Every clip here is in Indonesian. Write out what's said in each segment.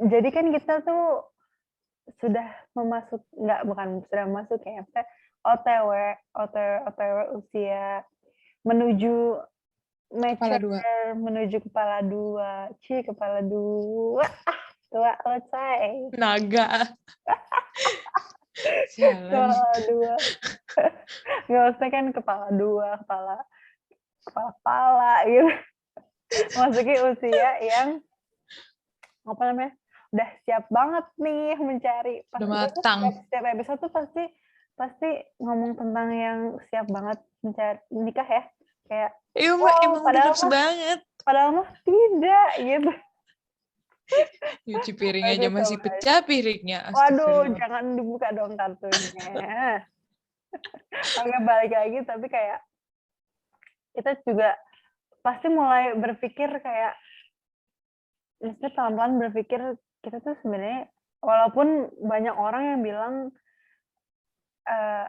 jadi kan kita tuh sudah sudah masuk ya, maksudnya OTW OTW usia menuju Kepala dua. mature, menuju kepala 2. Kepala 2. Tua let's Naga. Sialan. Kepala 2. Nggak, maksudnya kan kepala 2, kepala gitu. Masuki usia yang apa namanya? Udah siap banget nih mencari. Pas Udah gue tuh matang. setiap episode tuh pasti ngomong tentang yang siap banget mencari nikah ya. Kayak Iya, emang udah padahal nafsu banget. mah tidak gitu. Nyuci piring Oke, aja masih coba. pecah piringnya. Waduh, Astagfirullah. jangan dibuka dong kartunya. Oke, balik lagi, tapi kayak kita juga pasti mulai berpikir kayak, maksudnya pelan-pelan berpikir kita tuh sebenarnya, walaupun banyak orang yang bilang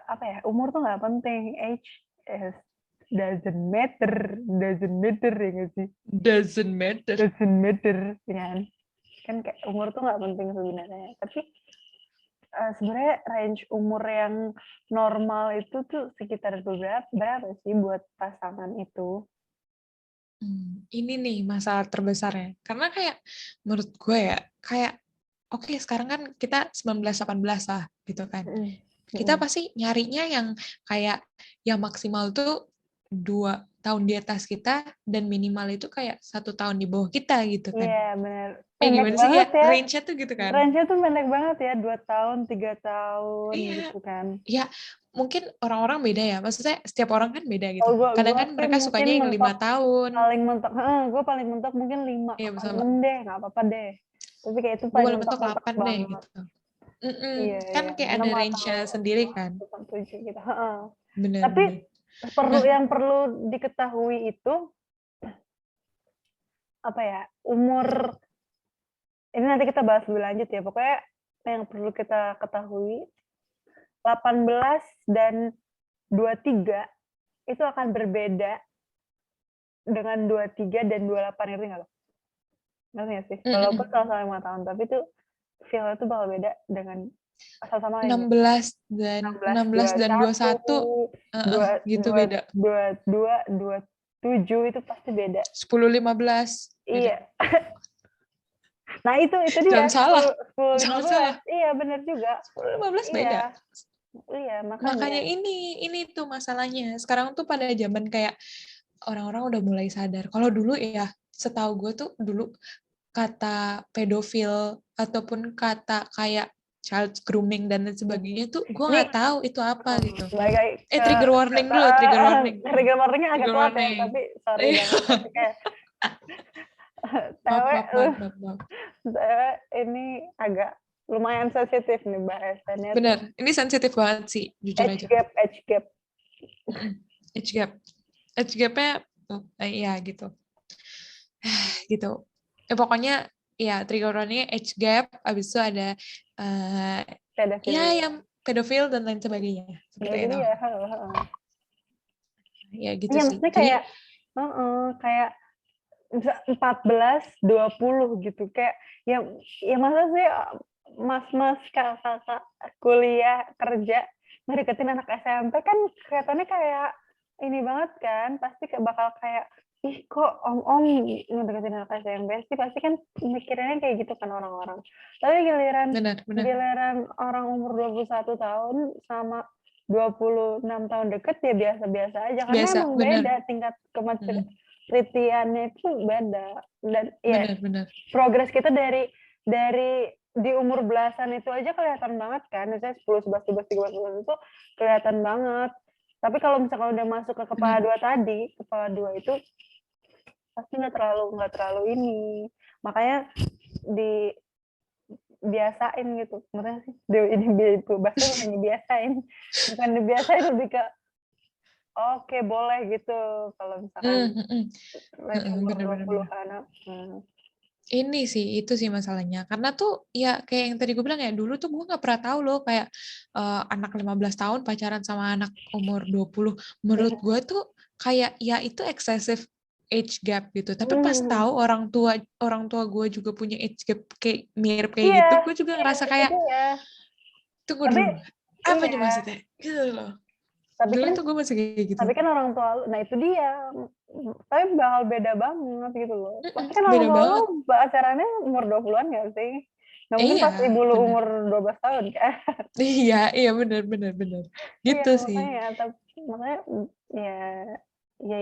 apa ya, umur tuh nggak penting, age is doesn't matter ya nggak sih? Doesn't matter. Doesn't matter, ya kan kayak umur tuh nggak penting sebenarnya, tapi sebenarnya range umur yang normal itu tuh sekitar berapa sih buat pasangan itu? Ini nih masalah terbesarnya. Karena kayak menurut gue ya, kayak oke, sekarang kan kita 19-18 lah gitu kan. Kita pasti nyarinya yang kayak yang maksimal tuh 2 tahun di atas kita dan minimal itu kayak 1 tahun di bawah kita gitu kan. Iya, benar. Pendek Gimana sih ya? banget ya. Range-nya tuh gitu kan. Range-nya tuh pendek banget ya, 2 tahun, 3 tahun Iya. gitu kan. Ya, mungkin orang-orang beda ya. Maksudnya setiap orang kan beda gitu. Oh, Kadang gua kan sih mereka mungkin sukanya yang 5 tahun. gue paling mentok mungkin 5 Iya, apa bersama. 6 deh, nggak apa-apa deh. Tapi kayak itu Gue paling paling mentok 8 deh banget. gitu. Iya, Kan iya. kayak 6 ada atau range-nya sendiri kan. 7 gitu. Tapi Bener-bener. Nah, yang perlu diketahui itu apa ya? Umur ini nanti kita bahas lebih lanjut ya. Pokoknya yang perlu kita ketahui 18 dan 23 itu akan berbeda dengan 23 dan 28, ngerti nggak lo? Ngerti nggak sih? Walaupun sama-sama 5 tahun, tapi tuh feel-nya tuh bakal beda dengan sama lain. 16 dan 21 gitu beda. 22, 27 itu pasti beda. 10-15 beda. Iya. Nah itu dia. Jangan salah. 10, Jangan 15. salah. Iya, bener juga. 10-15 beda. Iya, Makanya ini tuh masalahnya. Sekarang tuh pada zaman kayak orang-orang udah mulai sadar. Kalau dulu ya, setahu gue tuh dulu kata pedofil ataupun kata kayak child grooming dan lain sebagainya tuh gue nggak tahu itu apa gitu. Trigger warning dulu, trigger warning. Trigger warningnya agak telat ya, warning. tapi sorry banget. Kayak Maaf. Cewek ini agak lumayan sensitif nih bahasannya. Bener, ini sensitif banget sih, jujur aja. Age gap-nya, ya gitu. Gitu. Pokoknya ya trigger warning-nya age gap, abis itu ada ya yang pedofil dan lain sebagainya. Seperti itu. Ya gitu ya, sih. Maksudnya kayak 14, 20 gitu. Kayak ya masa sih mas-mas kakak kuliah kerja ngedeketin anak SMP, kan kelihatannya kayak ini banget kan, pasti bakal kayak ih kok om ngedeketin anak SMP sih, pasti kan mikirnya kayak gitu kan orang-orang. Tapi giliran orang umur 21 tahun sama 26 tahun deket ya biasa-biasa aja, karena emang beda tingkat kematuritiannya itu beda. Dan ya progres kita dari di umur belasan itu aja kelihatan banget kan, misalnya 10, 11, 12, 13 itu kelihatan banget. Tapi kalau misalkan udah masuk ke kepala 2 itu pasti nggak terlalu ini. Makanya dibiasain gitu. Maksudnya sih ini bahasa bukan dibiasain. Bukan dibiasain, lebih ke oke, boleh gitu kalau misalkan umur 20-an. Ini sih, itu sih masalahnya. Karena tuh ya kayak yang tadi gue bilang ya, dulu tuh gue nggak pernah tahu loh kayak anak 15 tahun pacaran sama anak umur 20. Menurut gue tuh kayak ya itu eksesif age gap gitu. Tapi pas tahu orang tua gue juga punya age gap kayak mirip kayak Iya, gitu, gue juga ngerasa itu kayak dia. tunggu Tapi dulu, apa nih iya, maksudnya? Gitu loh. tapi Dulu kan tuh gue masih kayak gitu. orang tua lu, nah itu dia. Tapi bakal beda banget gitu loh. Pasti kan orang Beda tua lu banget. pacarannya umur 20-an nggak sih? Nggak mungkin pas Iya, ibu lu bener. umur 12 tahun kan? Iya, iya bener. Iya, Gitu sih. makanya makanya ya ya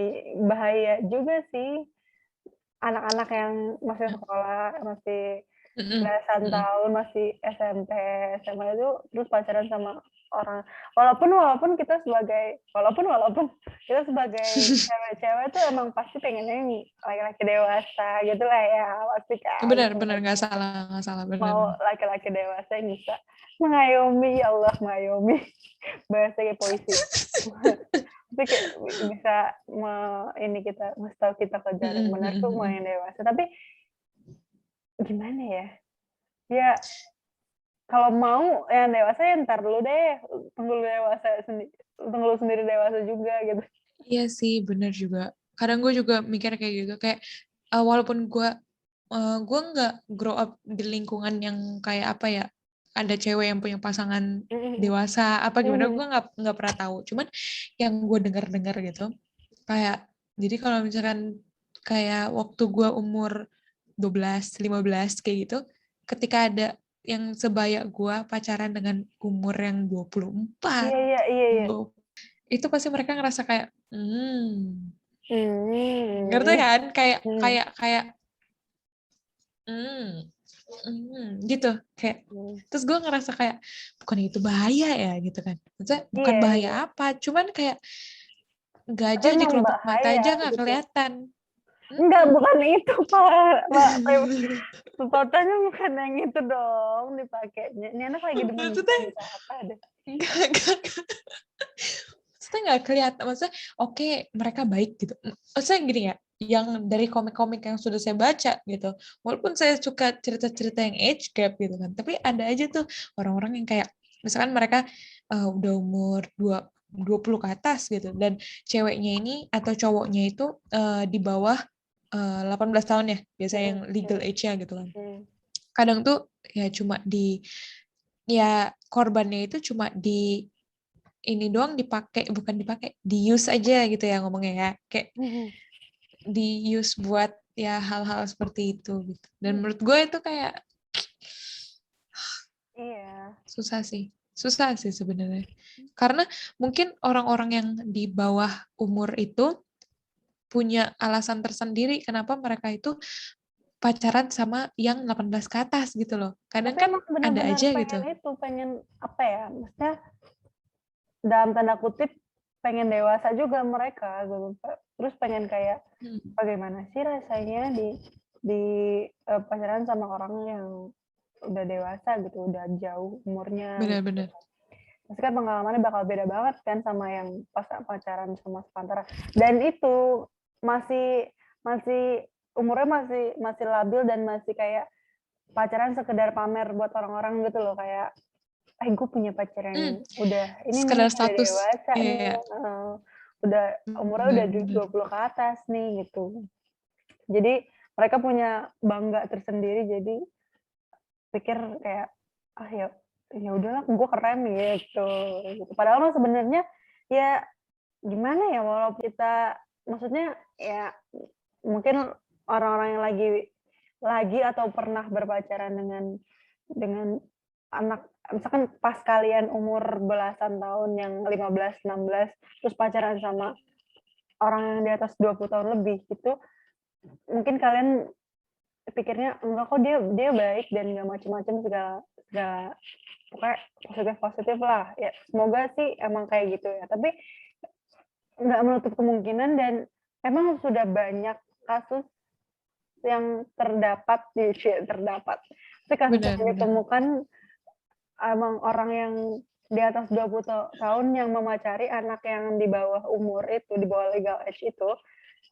bahaya juga sih anak-anak yang masih sekolah, masih Mm-mm, belasan mm-mm. tahun, masih SMP, SMA itu terus pacaran sama orang. Walaupun kita sebagai cewek-cewek tuh emang pasti pengennya yang laki-laki dewasa gitu lah ya, pasti kan Bener, nggak pengennya salah, bener. mau laki-laki dewasa yang bisa mengayomi, ya Allah mengayomi, bahasa kayak puisi. Tapi kayak bisa ini kita ngasih tahu kita ke jalan Mm-mm, benar tuh mau mm-mm. yang dewasa. Tapi gimana ya? Ya kalau mau yang dewasa ya ntar dulu deh, tunggu lu sendiri dewasa juga gitu. Iya sih, bener juga. Kadang gue juga mikir kayak gitu, kayak walaupun gue nggak grow up di lingkungan yang kayak apa ya, ada cewek yang punya pasangan dewasa apa gimana, gue nggak pernah tahu. Cuman yang gue dengar gitu, kayak jadi kalau misalkan kayak waktu gue umur 12, 15 kayak gitu, ketika ada yang sebaya gue pacaran dengan umur yang 24, Iya iya iya iya. itu pasti mereka ngerasa kayak ngerti Hmm. kan, kayak Hmm. kayak kayak gitu, kayak Hmm. terus gue ngerasa kayak bukan itu bahaya ya gitu kan, maksudnya bukan Iya bahaya iya. apa, cuman kayak Tapi gajah di emang kelopak mata bahaya aja nggak gitu. kelihatan. Enggak, bukan itu Pak. Fotonya bukan yang itu dong dipakainya. Ini anak lagi demen Maksudnya apa deh. nggak maksudnya nggak kelihatan, maksudnya oke, mereka baik gitu, maksudnya gini ya, yang dari komik-komik yang sudah saya baca gitu, walaupun saya suka cerita-cerita yang age gap gitu kan, tapi ada aja tuh orang-orang yang kayak misalkan mereka udah umur 20 ke atas gitu, dan ceweknya ini atau cowoknya itu di bawah 18 tahun ya, biasanya yang legal age-nya gitu kan. Kadang tuh ya cuma ya korbannya itu cuma ini doang dipakai, bukan dipakai, di use aja gitu ya ngomongnya ya, kayak di use buat ya hal-hal seperti itu gitu. Dan menurut gue itu kayak Iya. susah sih sebenarnya, karena mungkin orang-orang yang di bawah umur itu punya alasan tersendiri kenapa mereka itu pacaran sama yang 18 ke atas gitu loh, kadang Tapi kan emang ada benar-benar aja gitu. pengen apa ya? Maksudnya dalam tanda kutip pengen dewasa juga mereka gitu. Terus pengen kayak bagaimana sih rasanya di pacaran sama orang yang udah dewasa gitu, udah jauh umurnya gitu. Benar-benar. Pasti kan pengalamannya bakal beda banget kan sama yang pas pacaran sama sepantaran. Dan itu masih masih umurnya masih labil dan masih kayak pacaran sekedar pamer buat orang-orang gitu loh, kayak gue punya pacar yang udah ini nih, Sekedar udah status dewasa nih, ya. udah umurnya udah Benar-benar. 20 ke atas nih gitu. Jadi mereka punya bangga tersendiri, jadi pikir kayak ya ya udahlah gue keren gitu. Padahal mah sebenarnya ya gimana ya, walaupun kita maksudnya ya mungkin orang-orang yang lagi atau pernah berpacaran dengan anak misalkan pas kalian umur belasan tahun yang 15, 16 terus pacaran sama orang yang di atas 20 tahun lebih gitu, mungkin kalian pikirnya enggak kok, dia baik dan nggak macam-macam segala segala pokoknya positif lah ya, semoga sih emang kayak gitu ya, tapi nggak menutup kemungkinan dan emang sudah banyak kasus yang terdapat kasus yang Benar-benar. ditemukan emang orang yang di atas 20 tahun yang memacari anak yang di bawah umur itu, di bawah legal age itu,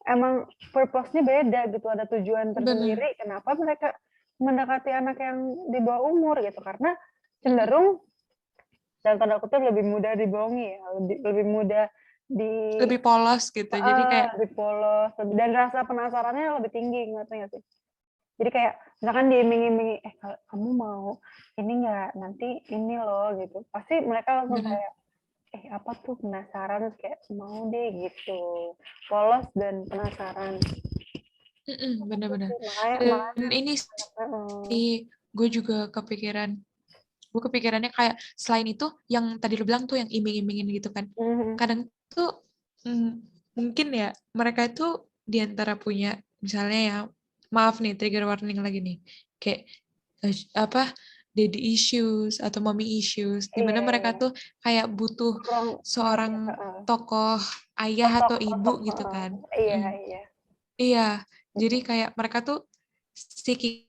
emang purpose-nya beda gitu, ada tujuan Benar. tersendiri kenapa mereka mendekati anak yang di bawah umur gitu, karena cenderung dalam tanda kutip lebih mudah dibohongi ya, lebih mudah di Lebih polos gitu. Jadi kayak lebih polos, dan rasa penasarannya lebih tinggi, ngerti nggak sih? Jadi kayak misalkan diiming-imingi, kamu mau ini nggak? Nanti ini loh gitu. Pasti mereka langsung bener, kayak, apa tuh, penasaran, terus kayak mau deh gitu. Polos dan penasaran. Gitu bener-bener. sih, makanya Dan makanya ini heeh. sih gue juga kepikirannya kayak selain itu yang tadi lu bilang tuh yang iming-imingin gitu kan. Mhm. Kadang tuh mungkin ya mereka itu diantara punya misalnya ya maaf nih trigger warning lagi nih kayak apa daddy issues atau mommy issues di Iya mana mereka iya. tuh kayak butuh Kurang ngerti, seorang heeh. tokoh ayah Sosok atau sosok, ibu gitu heeh. kan. Iya Mm. iya. Iya, jadi Mhm. kayak mereka tuh seeking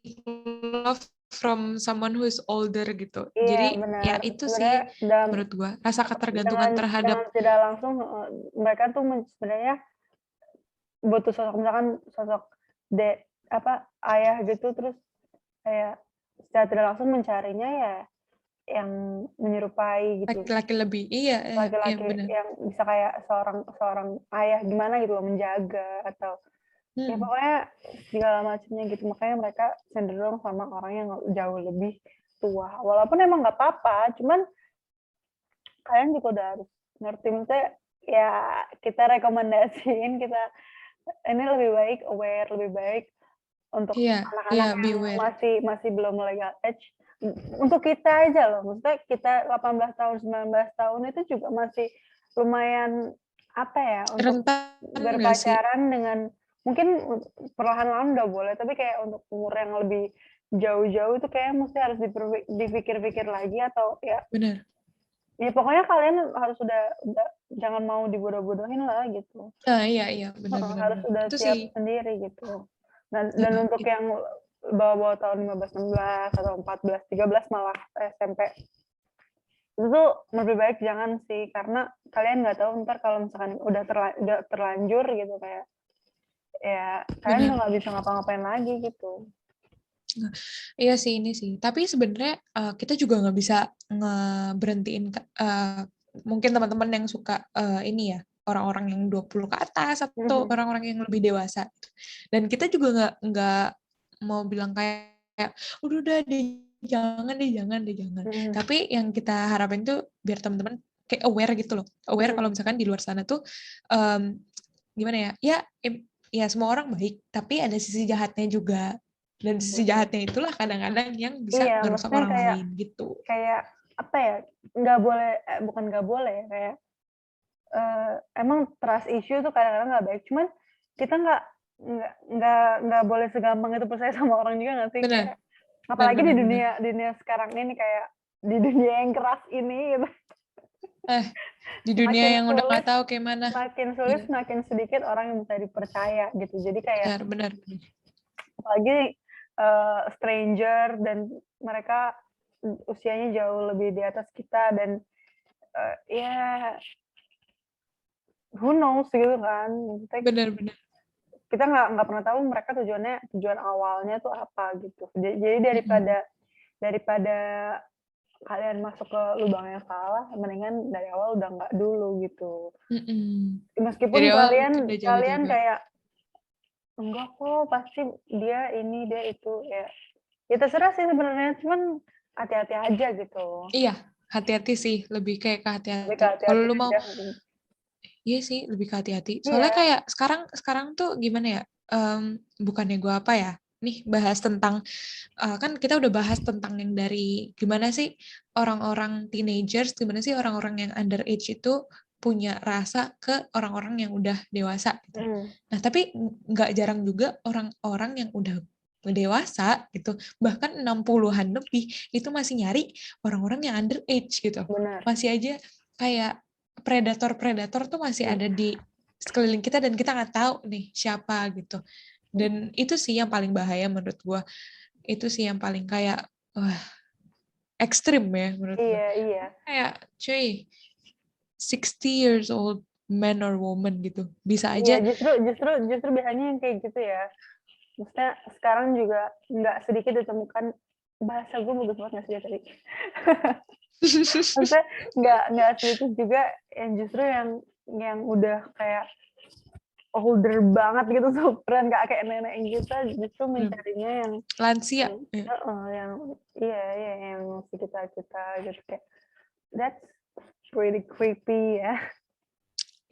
love from someone who is older gitu. Iya Jadi ya benar. itu Sebenarnya sih dalam menurut gua rasa ketergantungan dengan terhadap tidak langsung, mereka tuh sebenarnya butuh sosok, misalkan sosok ayah gitu, terus kayak secara tidak langsung mencarinya ya yang menyerupai gitu. laki-laki lebih. Iya, iya Laki-laki benar. yang bisa kayak seorang seorang ayah gimana gitu loh, menjaga atau ya Hmm, pokoknya segala macamnya gitu. Makanya mereka cenderung sama orang yang jauh lebih tua. Walaupun emang nggak apa-apa, cuman kalian juga udah harus ngerti, maksudnya ya kita rekomendasiin, kita ini lebih baik aware, lebih baik untuk iya, iya anak-anak yang beware. masih masih belum legal age, untuk kita aja loh, maksudnya kita 18 tahun, 19 tahun itu juga masih lumayan, apa ya, untuk Rentan nggak sih? berpacaran dengan mungkin perlahan-lahan udah boleh, tapi kayak untuk umur yang lebih jauh-jauh itu kayaknya mesti harus dipikir-pikir lagi, atau ya Benar. ya pokoknya kalian harus udah jangan mau dibodoh-bodohin lah gitu. Nah, iya, iya, benar, Heeh, benar, harus benar. udah Itu sih, siap sendiri gitu. Dan iya, untuk yang bawa-bawa tahun 15, 16 atau 14, 13 malah SMP, itu tuh lebih baik jangan sih, karena kalian nggak tahu ntar kalau misalkan udah terlanjur gitu, kayak ya kalian udah benar. nggak bisa ngapa-ngapain lagi gitu. Nah, iya sih ini sih. Tapi sebenarnya kita juga nggak bisa ngeberhentiin mungkin teman-teman yang suka ini ya orang-orang yang 20 ke atas atau Mhm, orang-orang yang lebih dewasa. Gitu. Dan kita juga nggak mau bilang kayak udah deh jangan deh jangan. mhm, Tapi yang kita harapin tuh biar teman-teman kayak aware gitu loh. Aware mhm. kalau misalkan di luar sana tuh em, gimana ya? Ya semua orang baik, tapi ada sisi jahatnya juga dan sisi jahatnya itulah kadang-kadang yang bisa Iya, ngerusak maksudnya orang kayak lain gitu. kayak apa ya, nggak boleh, bukan nggak boleh ya, kayak emang trust issue tuh kadang-kadang nggak baik, cuman kita nggak boleh segampang itu percaya sama orang juga nggak sih? Benar, Kayak benar, apalagi di benar, benar. dunia sekarang ini, kayak di dunia yang keras ini gitu, Eh, di dunia semakin yang udah nggak sulit tahu kayak mana. semakin sulit, Iya, semakin sedikit orang yang bisa dipercaya gitu. Jadi kayak benar, benar, benar. apalagi, stranger, dan mereka usianya jauh lebih di atas kita, dan, ya who knows gitu kan, maksudnya Benar, benar. kita nggak pernah tahu mereka tujuan awalnya tuh apa gitu. Jadi Mm-mm. daripada daripada kalian masuk ke lubang yang salah, mendingan dari awal udah nggak dulu gitu. Mm-mm. Meskipun Dari awal kalian mungkin udah kalian jaga-jaga. kayak, "Enggak kok, pasti dia ini, dia itu," ya terserah sih sebenarnya, cuman hati-hati aja gitu. Iya, hati-hati sih, lebih kayak ke Lebih hati-hati. ke Kalau hati-hati lu mau aja. iya sih, lebih ke hati-hati. Soalnya Iya, kayak sekarang sekarang tuh gimana ya? Bukannya gue apa ya? Nih bahas tentang kan kita udah bahas tentang yang dari gimana sih orang-orang teenagers, gimana sih orang-orang yang underage itu punya rasa ke orang-orang yang udah dewasa gitu. mhm, Nah, tapi nggak jarang juga orang-orang yang udah dewasa gitu, bahkan 60-an lebih itu masih nyari orang-orang yang underage gitu. benar. Masih aja kayak predator-predator tuh masih ada Mhm. di sekeliling kita dan kita nggak tahu nih siapa gitu. Dan itu sih yang paling bahaya menurut gua itu sih yang paling kayak wah, ekstrim ya menurut gue. Iya iya. Kayak cuy 60 years old man or woman gitu bisa Iya, aja justru justru justru biasanya yang kayak gitu ya. Maksudnya sekarang juga nggak sedikit ditemukan, bahasa gue bagus banget nggak sih ya tadi? Maksudnya nggak sedikit juga yang justru yang yang udah kayak older banget gitu, superan nggak kayak nenek kita, justru mencarinya yang lansia. yang yang masih kita gitu, kayak that's pretty creepy ya.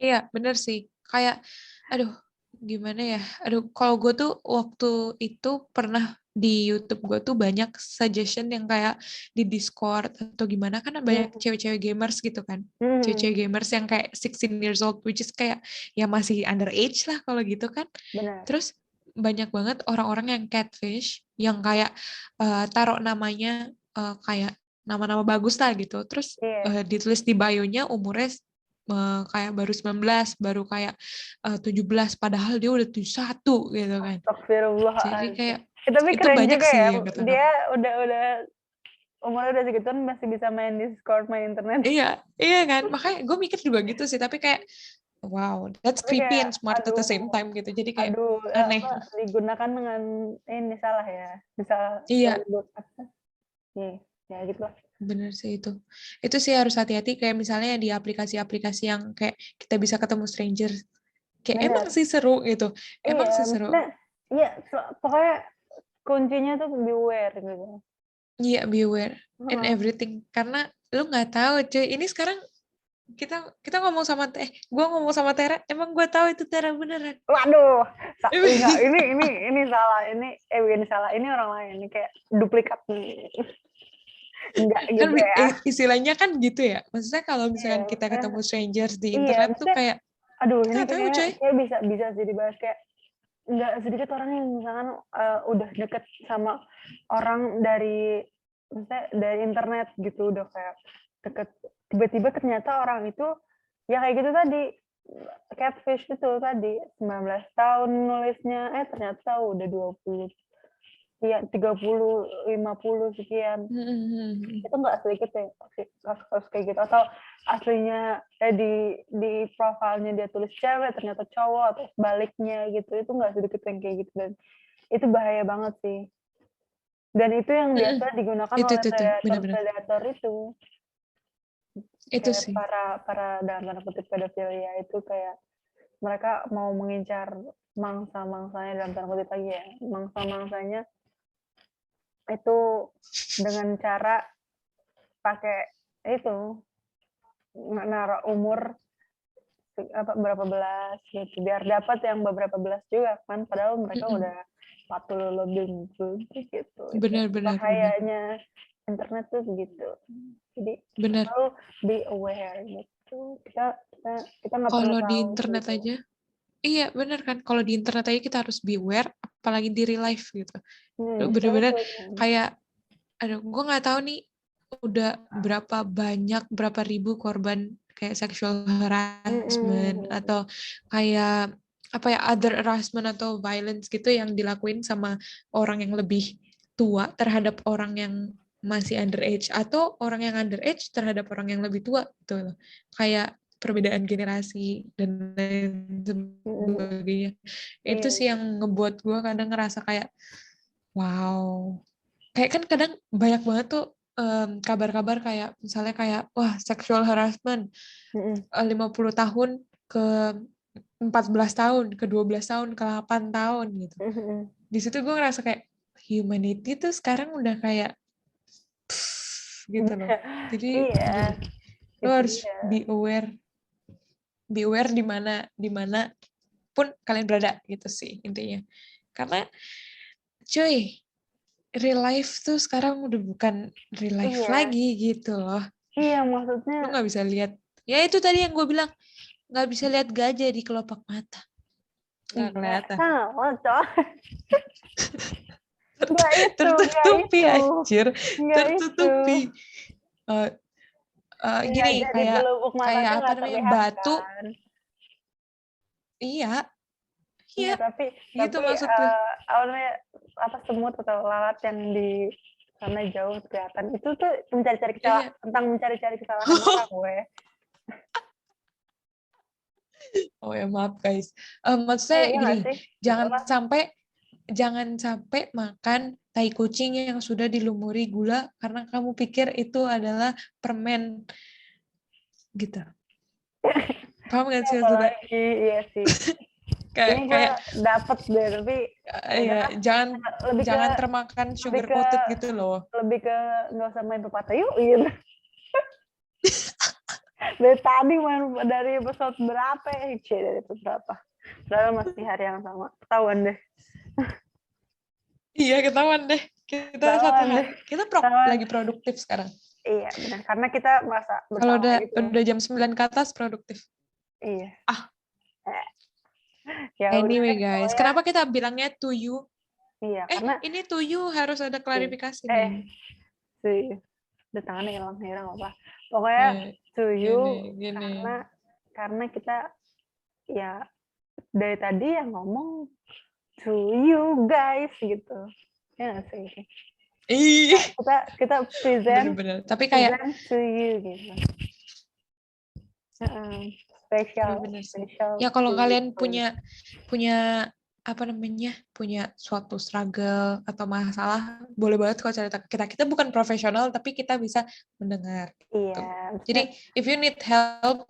Iya, bener sih. Kayak, aduh, gimana ya? Aduh, kalau gue tuh waktu itu pernah di YouTube gue tuh banyak suggestion yang kayak di Discord atau gimana, kan banyak cewek-cewek gamers gitu kan. Cewek-cewek gamers yang kayak 16 years old, which is kayak ya masih underage lah kalau gitu kan. Benar. Terus banyak banget orang-orang yang catfish, yang kayak taruh namanya kayak nama-nama bagus lah gitu. Terus ditulis di bio-nya umurnya kayak baru 19, baru kayak 17, padahal dia udah 71 gitu kan. Jadi kayak tapi itu keren banyak juga sih ya, yang ketangkap. dia udah umurnya udah segituan masih bisa main Discord, main internet. Iya kan, makanya gue mikir juga gitu sih, tapi kayak wow, that's Tapi creepy kayak, and smart at the same time gitu. Jadi kayak aneh. digunakan dengan ini salah ya, bisa Iya. ya gitu lah. Bener sih itu. Itu sih harus hati-hati, kayak misalnya di aplikasi-aplikasi yang kayak kita bisa ketemu stranger. Kayak Bener. emang sih seru gitu. Emang sih seru. Iya, pokoknya kuncinya tuh beware gitu. Iya, beware and everything. Karena lu nggak tahu cuy. Ini sekarang kita ngomong sama gue ngomong sama Tera, emang gue tahu itu Tera beneran. Waduh, enggak, ini salah, ini salah, ini orang lain, ini kayak duplikat nih. Enggak gitu Kan ya. istilahnya kan gitu ya. Maksudnya kalau misalkan kita ketemu strangers di internet tuh kayak aduh, ini nggak tahu coy. kayak bisa sih dibahas, kayak nggak sedikit orang yang misalkan udah deket sama orang dari internet gitu, udah kayak deket, tiba-tiba ternyata orang itu ya kayak gitu tadi, catfish itu tadi, 19 tahun nulisnya, ternyata udah 20 sekian, 30, 50 sekian. Itu nggak sedikit ya kasus kayak gitu, atau aslinya di profilnya dia tulis cewek ternyata cowok, atau sebaliknya gitu, itu nggak sedikit yang kayak gitu, dan itu bahaya banget sih, dan itu yang biasa digunakan oleh predator itu kayak sih. para dalam tanda kutip pedofilia itu, kayak mereka mau mengincar mangsa-mangsanya, dalam tanda kutip lagi ya, mangsa-mangsanya itu dengan cara pakai itu, naruh umur berapa belas gitu, biar dapat yang beberapa belas juga kan, padahal mereka udah 40 lebih gitu. Benar. Bahayanya internet tuh begitu. Jadi selalu be aware gitu. Kita nggak pernah tahu. Kalau di internet gitu aja, iya benar kan. Kalau di internet aja kita harus beware, apalagi di real life gitu. Bener-bener kayak, aduh, gue nggak tahu nih udah berapa ribu korban kayak sexual harassment atau kayak apa ya, other harassment atau violence gitu yang dilakuin sama orang yang lebih tua terhadap orang yang masih underage, atau orang yang underage terhadap orang yang lebih tua gitu loh. Kayak perbedaan generasi dan lain sebagainya. Itu sih yang ngebuat gue kadang ngerasa kayak wow. Kayak kan kadang banyak banget tuh kabar-kabar kayak misalnya kayak wah, sexual harassment 50 tahun ke 14 tahun, ke 12 tahun, ke 8 tahun gitu. Di situ gue ngerasa kayak humanity tuh sekarang udah kayak gitu loh. Jadi lo harus be aware di mana pun kalian berada gitu sih intinya. Karena cuy, real life tuh sekarang udah bukan real life lagi gitu loh. Iya, maksudnya lu nggak bisa lihat, ya itu tadi yang gue bilang, nggak bisa lihat gajah di kelopak mata, nggak kelihatan. Tertutupi anjir, tertutupi. Gini kayak apa namanya, batu. Iya, tapi gitu maksud gue. Apa semut atau lalat yang di sana jauh kelihatan, itu tuh mencari-cari kesalahan, tentang mencari-cari kesalahan orang gue. Oh ya, maaf guys. Maksudnya gini, jangan sampai makan tai kucing yang sudah dilumuri gula karena kamu pikir itu adalah permen gitu. Paham nggak sih maksudnya? Apalagi iya sih. Kayak Ini gue kayak dapet deh, tapi ya ya udahlah. Lebih ke jangan termakan lebih sugar ke coated gitu loh. lebih ke nggak usah main pepatah yuk gitu. Dari tadi main dari episode berapa ya? Dari episode berapa? Padahal masih hari yang sama. Ketahuan deh. Iya, ketahuan deh. Kita satu Ketahuan deh. hari. Kita Ketahuan. lagi produktif sekarang. Iya benar. Karena kita merasa Kalau bersalah gitu. udah jam 9 ke atas produktif. Iya. Ah, Ya udah anyway deh, guys, pokoknya. kenapa kita bilangnya to you? Iya, karena Ini to you harus ada klarifikasi nih. sih udah tangannya hilang apa. Pokoknya to you Gini. karena kita ya dari tadi yang ngomong to you guys gitu. Ya nggak sih? Ih, Kita present bener-bener. Tapi kayak to you gitu. Spesial. bener sih. Ya kalau kalian punya apa namanya, punya suatu struggle atau masalah, boleh banget kalau cerita ke kita. Kita bukan profesional, tapi kita bisa mendengar. Iya. Jadi if you need help,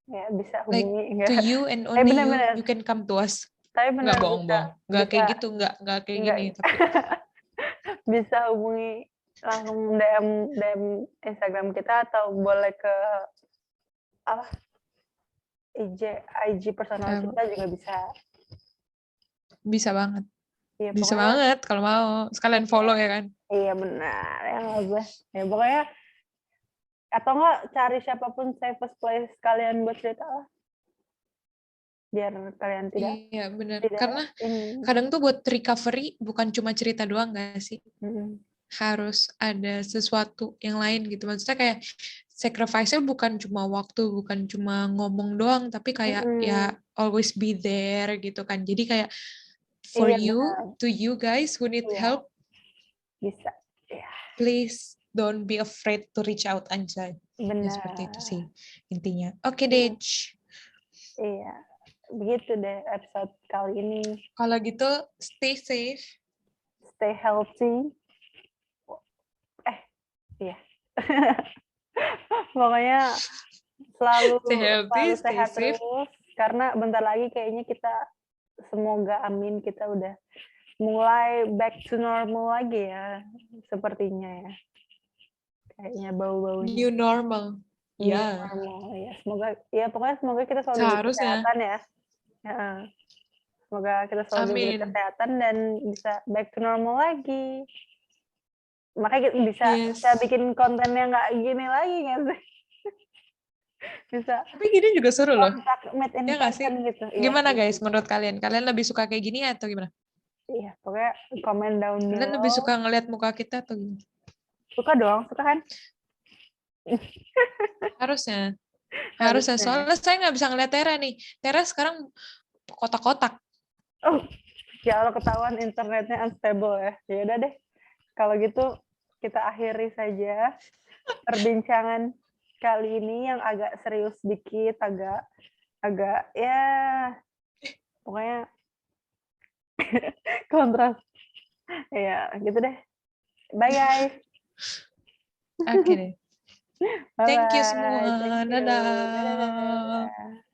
ya bisa like hubungi to you and only you can come to us. Tapi benar Nggak bohong-bohong, nggak kayak gitu, nggak kayak gini. Tapi bisa hubungi langsung DM Instagram kita atau boleh ke apa IG personal kita juga bisa. Bisa banget. Ya, bisa pokoknya, banget kalau mau. Sekalian follow ya kan. Iya benar. Ya pokoknya atau enggak cari siapapun safest place kalian buat cerita lah. Biar kalian tidak. Iya benar. Tidak Karena kadang tuh buat recovery bukan cuma cerita doang gak sih? Harus ada sesuatu yang lain gitu. Maksudnya kayak sacrifice-nya bukan cuma waktu, bukan cuma ngomong doang, tapi kayak ya always be there gitu kan. Jadi kayak for to you guys who need help, bisa. Please don't be afraid to reach out, anjay. Benar. Ya, seperti itu sih intinya. Oke, deh. Iya. Begitu deh episode kali ini. Kalau gitu, stay safe. Stay healthy. Iya. Pokoknya selalu sehat terus. Karena bentar lagi kayaknya kita, semoga amin, kita udah mulai back to normal lagi ya. Sepertinya ya. Kayaknya bau-baunya. New normal. Ya. Semoga, ya pokoknya semoga kita selalu diberi kesehatan ya. Semoga kita selalu diberi kesehatan dan bisa back to normal lagi. Makanya kita bisa bikin konten yang nggak gini lagi nggak sih? Bisa. Tapi gini juga seru loh. Ya nggak sih? Gitu. Gimana guys menurut kalian? Kalian lebih suka kayak gini atau gimana? Iya, pokoknya komen down below. Kalian lebih suka ngeliat muka kita atau gimana? Suka dong, suka kan? Harusnya. Soalnya saya nggak bisa ngeliat Tera nih. Tera sekarang kotak-kotak. Oh, ya Allah, ketahuan internetnya unstable ya. Ya udah deh. Kalau gitu kita akhiri saja perbincangan kali ini yang agak serius dikit, agak ya pokoknya kontras. Ya, gitu deh. Bye guys. Oke deh. Bye-bye. Thank you semua. Thank you. Dadah. Dadah.